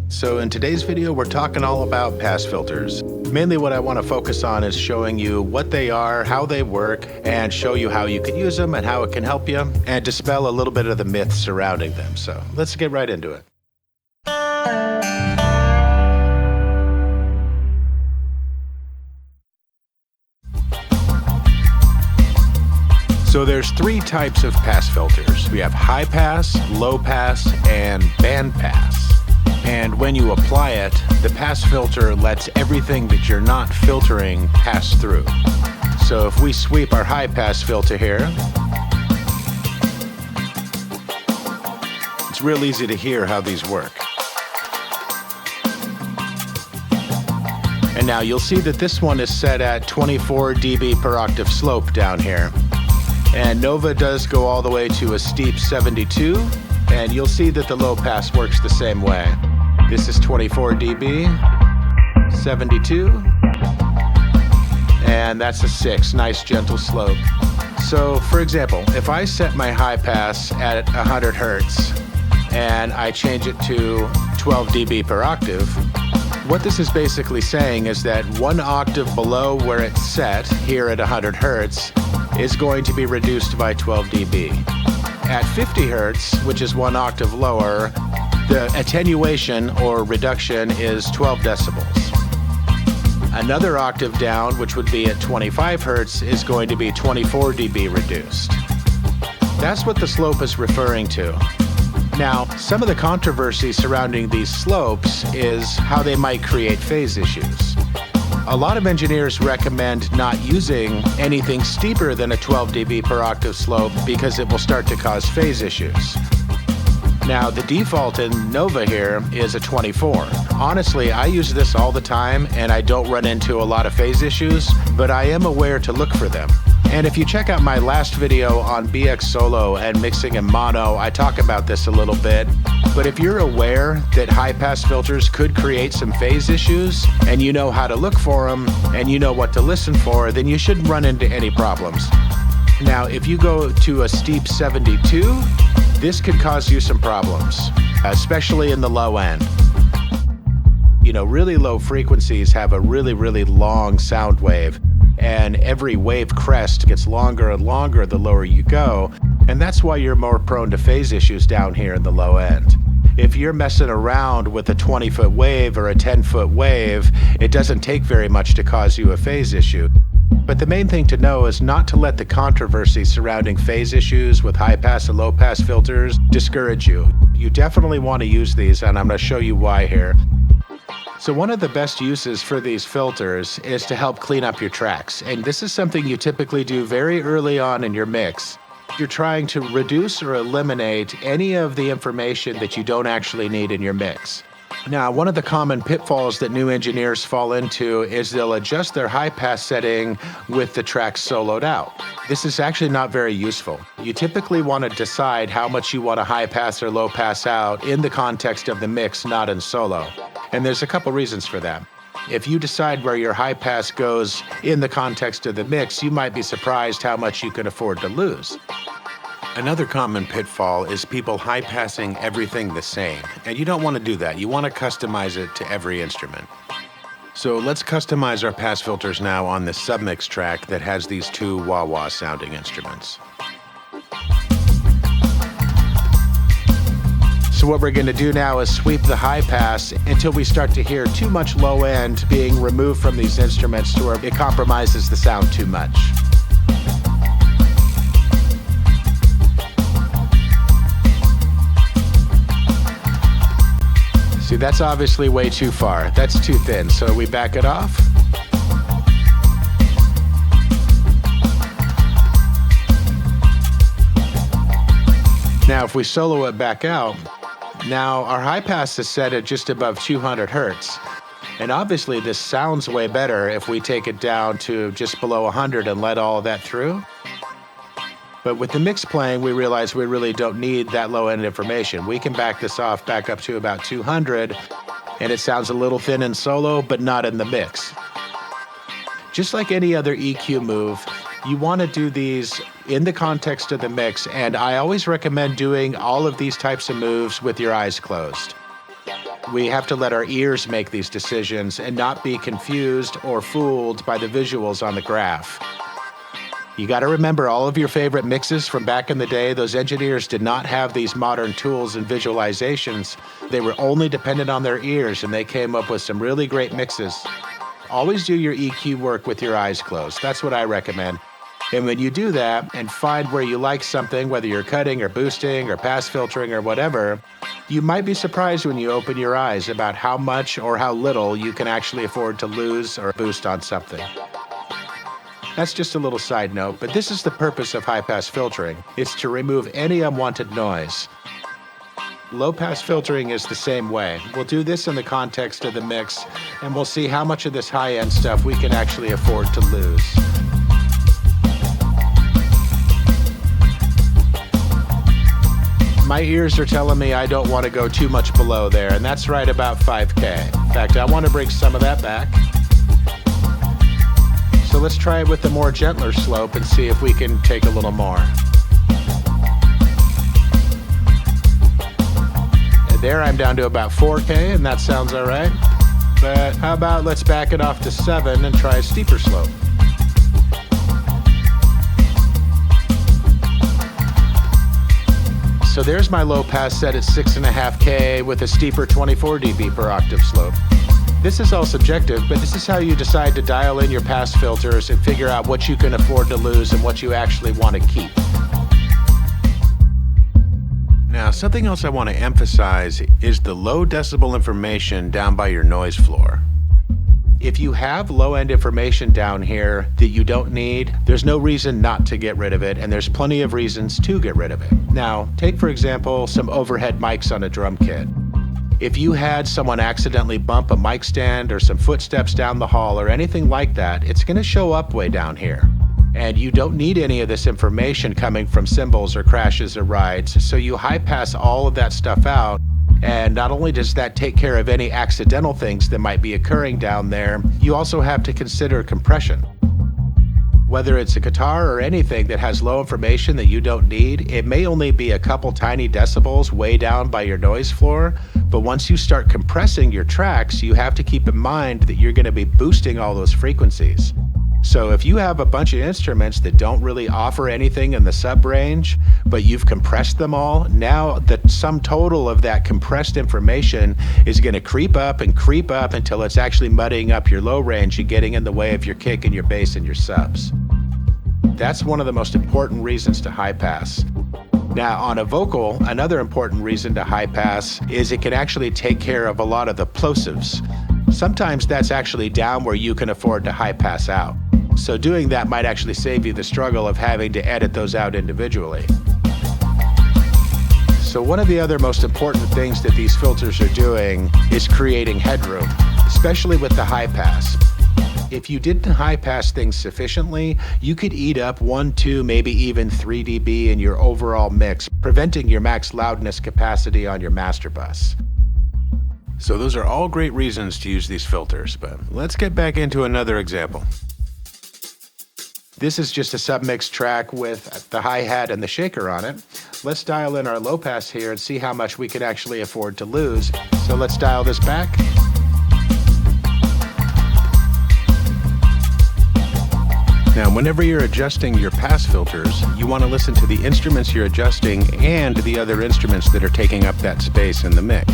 So in today's video, we're talking all about pass filters. Mainly what I want to focus on is showing you what they are, how they work, and show you how you can use them and how it can help you, and dispel a little bit of the myths surrounding them. So let's get right into it. So there's three types of pass filters. We have high pass, low pass, and band pass. And when you apply it, the pass filter lets everything that you're not filtering pass through. So if we sweep our high pass filter here, it's real easy to hear how these work. And now you'll see that this one is set at 24 dB per octave slope down here. And Nova does go all the way to a steep 72, and you'll see that the low pass works the same way. This is 24 dB, 72, and that's a 6, nice gentle slope. So for example, if I set my high pass at 100 Hertz and I change it to 12 dB per octave, what this is basically saying is that 1 octave below where it's set, here at 100 Hertz, is going to be reduced by 12 dB. At 50 Hertz, which is 1 octave lower, the attenuation or reduction is 12 decibels. Another octave down, which would be at 25 Hertz, is going to be 24 dB reduced. That's what the slope is referring to. Now, some of the controversy surrounding these slopes is how they might create phase issues. A lot of engineers recommend not using anything steeper than a 12 dB per octave slope because it will start to cause phase issues. Now, the default in Nova here is a 24. Honestly, I use this all the time and I don't run into a lot of phase issues, but I am aware to look for them. And if you check out my last video on BX Solo and mixing in mono, I talk about this a little bit. But if you're aware that high pass filters could create some phase issues, and you know how to look for them, and you know what to listen for, then you shouldn't run into any problems. Now, if you go to a steep 72, this could cause you some problems, especially in the low end. You know, really low frequencies have a really long sound wave, and every wave crest gets longer and longer the lower you go, and that's why you're more prone to phase issues down here in the low end. If you're messing around with a 20-foot wave or a 10-foot wave, it doesn't take very much to cause you a phase issue. But the main thing to know is not to let the controversy surrounding phase issues with high pass and low pass filters discourage you. You definitely want to use these, and I'm going to show you why here. So one of the best uses for these filters is to help clean up your tracks. And this is something you typically do very early on in your mix. You're trying to reduce or eliminate any of the information that you don't actually need in your mix. Now, one of the common pitfalls that new engineers fall into is they'll adjust their high pass setting with the tracks soloed out. This is actually not very useful. You typically want to decide how much you want to high pass or low pass out in the context of the mix, not in solo. And there's a couple reasons for that. If you decide where your high pass goes in the context of the mix, you might be surprised how much you can afford to lose. Another common pitfall is people high passing everything the same, and you don't want to do that. You want to customize it to every instrument. So let's customize our pass filters now on this submix track that has these two wah-wah sounding instruments. So what we're going to do now is sweep the high pass until we start to hear too much low end being removed from these instruments to where it compromises the sound too much. See, that's obviously way too far. That's too thin, so we back it off. Now, if we solo it back out, now our high pass is set at just above 200 Hertz. And obviously this sounds way better if we take it down to just below 100 and let all of that through. But with the mix playing, we realize we really don't need that low end information. We can back this off back up to about 200, and it sounds a little thin in solo, but not in the mix. Just like any other EQ move, you want to do these in the context of the mix, and I always recommend doing all of these types of moves with your eyes closed. We have to let our ears make these decisions and not be confused or fooled by the visuals on the graph. You got to remember all of your favorite mixes from back in the day. Those engineers did not have these modern tools and visualizations. They were only dependent on their ears, and they came up with some really great mixes. Always do your EQ work with your eyes closed. That's what I recommend. And when you do that and find where you like something, whether you're cutting or boosting or pass filtering or whatever, you might be surprised when you open your eyes about how much or how little you can actually afford to lose or boost on something. That's just a little side note, but this is the purpose of high-pass filtering. It's to remove any unwanted noise. Low-pass filtering is the same way. We'll do this in the context of the mix, and we'll see how much of this high-end stuff we can actually afford to lose. My ears are telling me I don't want to go too much below there, and that's right about 5K. In fact, I want to bring some of that back. So let's try it with the more gentler slope and see if we can take a little more. And there I'm down to about 4K, and that sounds all right. But how about let's back it off to 7 and try a steeper slope. So there's my low pass set at 6.5K with a steeper 24 dB per octave slope. This is all subjective, but this is how you decide to dial in your pass filters and figure out what you can afford to lose and what you actually want to keep. Now, something else I want to emphasize is the low decibel information down by your noise floor. If you have low-end information down here that you don't need, there's no reason not to get rid of it, and there's plenty of reasons to get rid of it. Now, take for example some overhead mics on a drum kit. If you had someone accidentally bump a mic stand or some footsteps down the hall or anything like that, it's going to show up way down here. And you don't need any of this information coming from cymbals or crashes or rides, so you high pass all of that stuff out. And not only does that take care of any accidental things that might be occurring down there, you also have to consider compression. Whether it's a guitar or anything that has low information that you don't need, it may only be a couple tiny decibels way down by your noise floor, but once you start compressing your tracks, you have to keep in mind that you're going to be boosting all those frequencies. So if you have a bunch of instruments that don't really offer anything in the sub-range, but you've compressed them all, now the sum total of that compressed information is going to creep up until it's actually muddying up your low range and getting in the way of your kick and your bass and your subs. That's one of the most important reasons to high pass. Now on a vocal, another important reason to high pass is it can actually take care of a lot of the plosives. Sometimes that's actually down where you can afford to high pass out. So doing that might actually save you the struggle of having to edit those out individually. So one of the other most important things that these filters are doing is creating headroom, especially with the high pass. If you didn't high pass things sufficiently, you could eat up 1, 2, maybe even 3 dB in your overall mix, preventing your max loudness capacity on your master bus. So those are all great reasons to use these filters, but let's get back into another example. This is just a submix track with the hi-hat and the shaker on it. Let's dial in our low pass here and see how much we can actually afford to lose. So let's dial this back. Now, whenever you're adjusting your pass filters, you want to listen to the instruments you're adjusting and the other instruments that are taking up that space in the mix.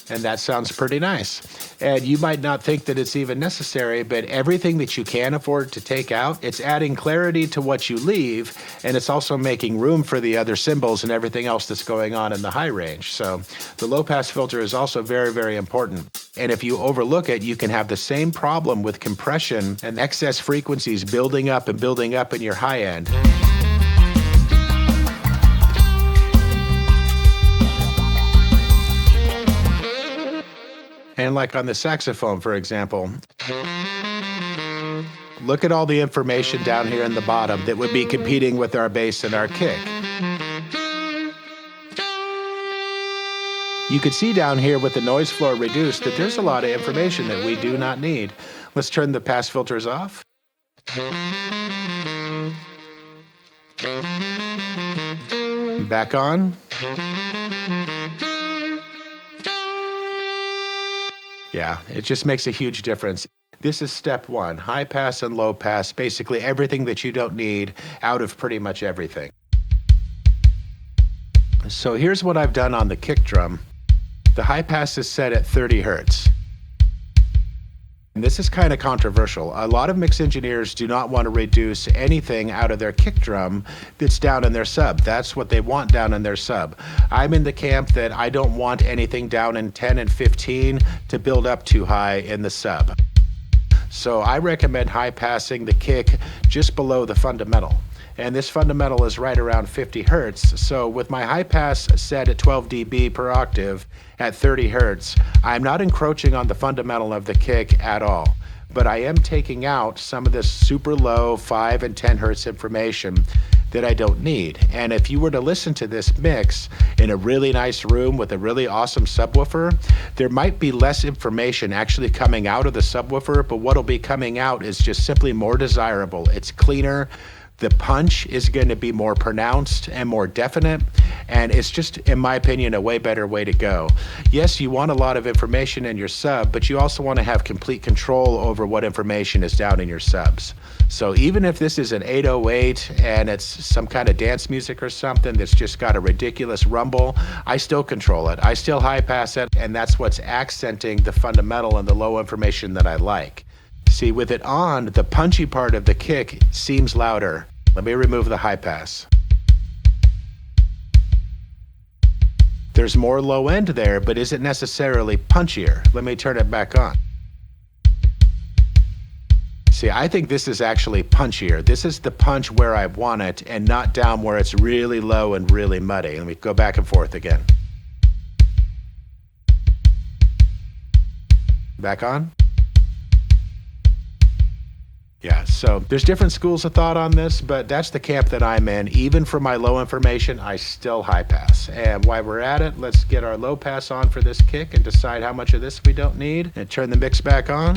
And that sounds pretty nice. And you might not think that it's even necessary, but everything that you can afford to take out, it's adding clarity to what you leave, and it's also making room for the other cymbals and everything else that's going on in the high range. So the low pass filter is also very, very important. And if you overlook it, you can have the same problem with compression and excess frequencies building up in your high end. And like on the saxophone, for example, look at all the information down here in the bottom that would be competing with our bass and our kick. You can see down here with the noise floor reduced that there's a lot of information that we do not need. Let's turn the pass filters off. Back on. Yeah, it just makes a huge difference. This is step one, high pass and low pass, basically everything that you don't need out of pretty much everything. So here's what I've done on the kick drum. The high pass is set at 30 hertz. And this is kind of controversial. A lot of mix engineers do not want to reduce anything out of their kick drum that's down in their sub. That's what they want down in their sub. I'm in the camp that I don't want anything down in 10 and 15 to build up too high in the sub. So I recommend high passing the kick just below the fundamental. And this fundamental is right around 50 hertz. So with my high pass set at 12 dB per octave at 30 hertz, I'm not encroaching on the fundamental of the kick at all. But I am taking out some of this super low 5 and 10 hertz information that I don't need. And if you were to listen to this mix in a really nice room with a really awesome subwoofer, there might be less information actually coming out of the subwoofer, but what'll be coming out is just simply more desirable. It's cleaner. The punch is going to be more pronounced and more definite, and it's just, in my opinion, a way better way to go. Yes, you want a lot of information in your sub, but you also want to have complete control over what information is down in your subs. So even if this is an 808 and it's some kind of dance music or something that's just got a ridiculous rumble, I still control it. I still high pass it, and that's what's accenting the fundamental and the low information that I like. See, with it on, the punchy part of the kick seems louder. Let me remove the high pass. There's more low end there, but is it necessarily punchier? Let me turn it back on. See, I think this is actually punchier. This is the punch where I want it and not down where it's really low and really muddy. Let me go back and forth again. Back on. Yeah, so there's different schools of thought on this, but that's the camp that I'm in. Even for my low information, I still high pass. And while we're at it, let's get our low pass on for this kick and decide how much of this we don't need, and turn the mix back on.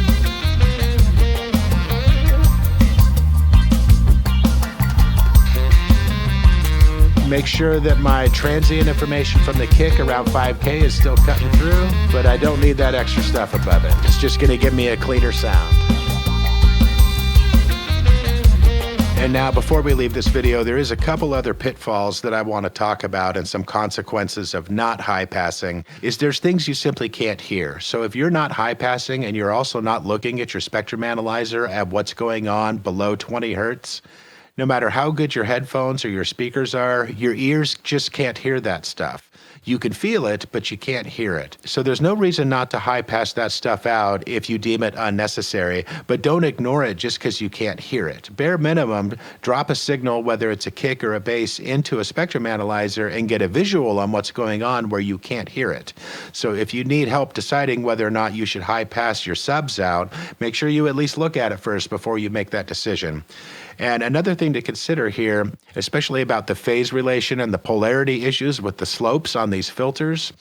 Make sure that my transient information from the kick around 5K is still cutting through, but I don't need that extra stuff above it. It's just going to give me a cleaner sound. And now, before we leave this video, there is a couple other pitfalls that I want to talk about, and some consequences of not high passing. There's things you simply can't hear. So if you're not high passing and you're also not looking at your spectrum analyzer at what's going on below 20 hertz, no matter how good your headphones or your speakers are, your ears just can't hear that stuff. You can feel it, but you can't hear it. So there's no reason not to high pass that stuff out if you deem it unnecessary, but don't ignore it just because you can't hear it. Bare minimum, drop a signal, whether it's a kick or a bass, into a spectrum analyzer and get a visual on what's going on where you can't hear it. So if you need help deciding whether or not you should high pass your subs out, make sure you at least look at it first before you make that decision. And another thing to consider here, especially about the phase relation and the polarity issues with the slopes on these filters,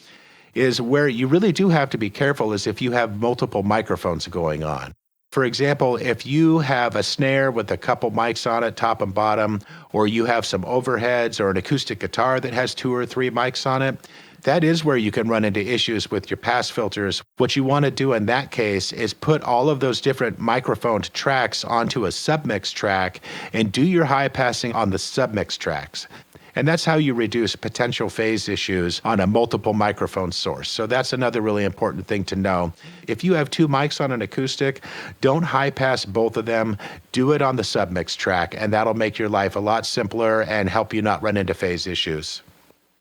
is where you really do have to be careful is if you have multiple microphones going on. For example, if you have a snare with a couple mics on it, top and bottom, or you have some overheads or an acoustic guitar that has 2 or 3 mics on it, that is where you can run into issues with your pass filters. What you want to do in that case is put all of those different microphone tracks onto a submix track and do your high passing on the submix tracks. And that's how you reduce potential phase issues on a multiple microphone source. So that's another really important thing to know. If you have 2 mics on an acoustic, don't high pass both of them. Do it on the submix track, and that'll make your life a lot simpler and help you not run into phase issues.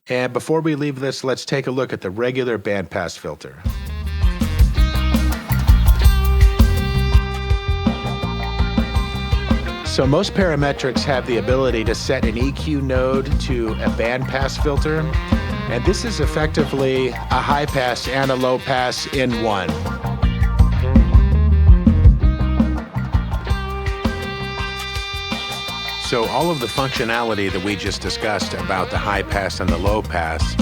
And before we leave this, let's take a look at the regular bandpass filter. So most parametrics have the ability to set an EQ node to a bandpass filter, and this is effectively a high pass and a low pass in one. So all of the functionality that we just discussed about the high pass and the low pass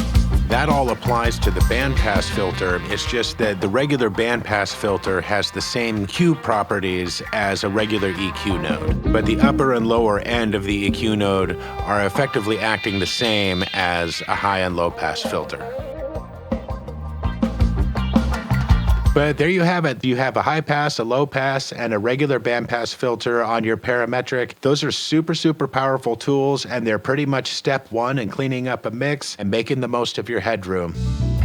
That all applies to the bandpass filter. It's just that the regular bandpass filter has the same Q properties as a regular EQ node, but the upper and lower end of the EQ node are effectively acting the same as a high and low pass filter. But there you have it. You have a high pass, a low pass, and a regular bandpass filter on your parametric. Those are super, super powerful tools, and they're pretty much step one in cleaning up a mix and making the most of your headroom.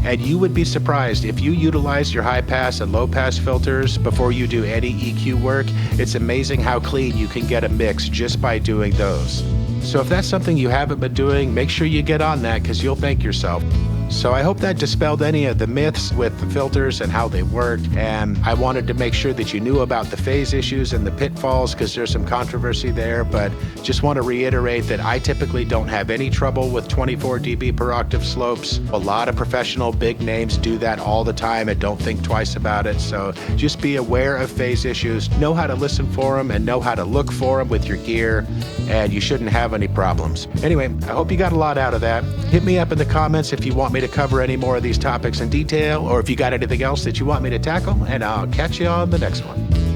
And you would be surprised if you utilize your high pass and low pass filters before you do any EQ work. It's amazing how clean you can get a mix just by doing those. So if that's something you haven't been doing, make sure you get on that because you'll thank yourself. So I hope that dispelled any of the myths with the filters and how they work. And I wanted to make sure that you knew about the phase issues and the pitfalls because there's some controversy there. But just want to reiterate that I typically don't have any trouble with 24 dB per octave slopes. A lot of professional big names do that all the time and don't think twice about it. So just be aware of phase issues, know how to listen for them and know how to look for them with your gear, and you shouldn't have any problems. Anyway, I hope you got a lot out of that. Hit me up in the comments if you want me to cover any more of these topics in detail, or if you got anything else that you want me to tackle, and I'll catch you on the next one.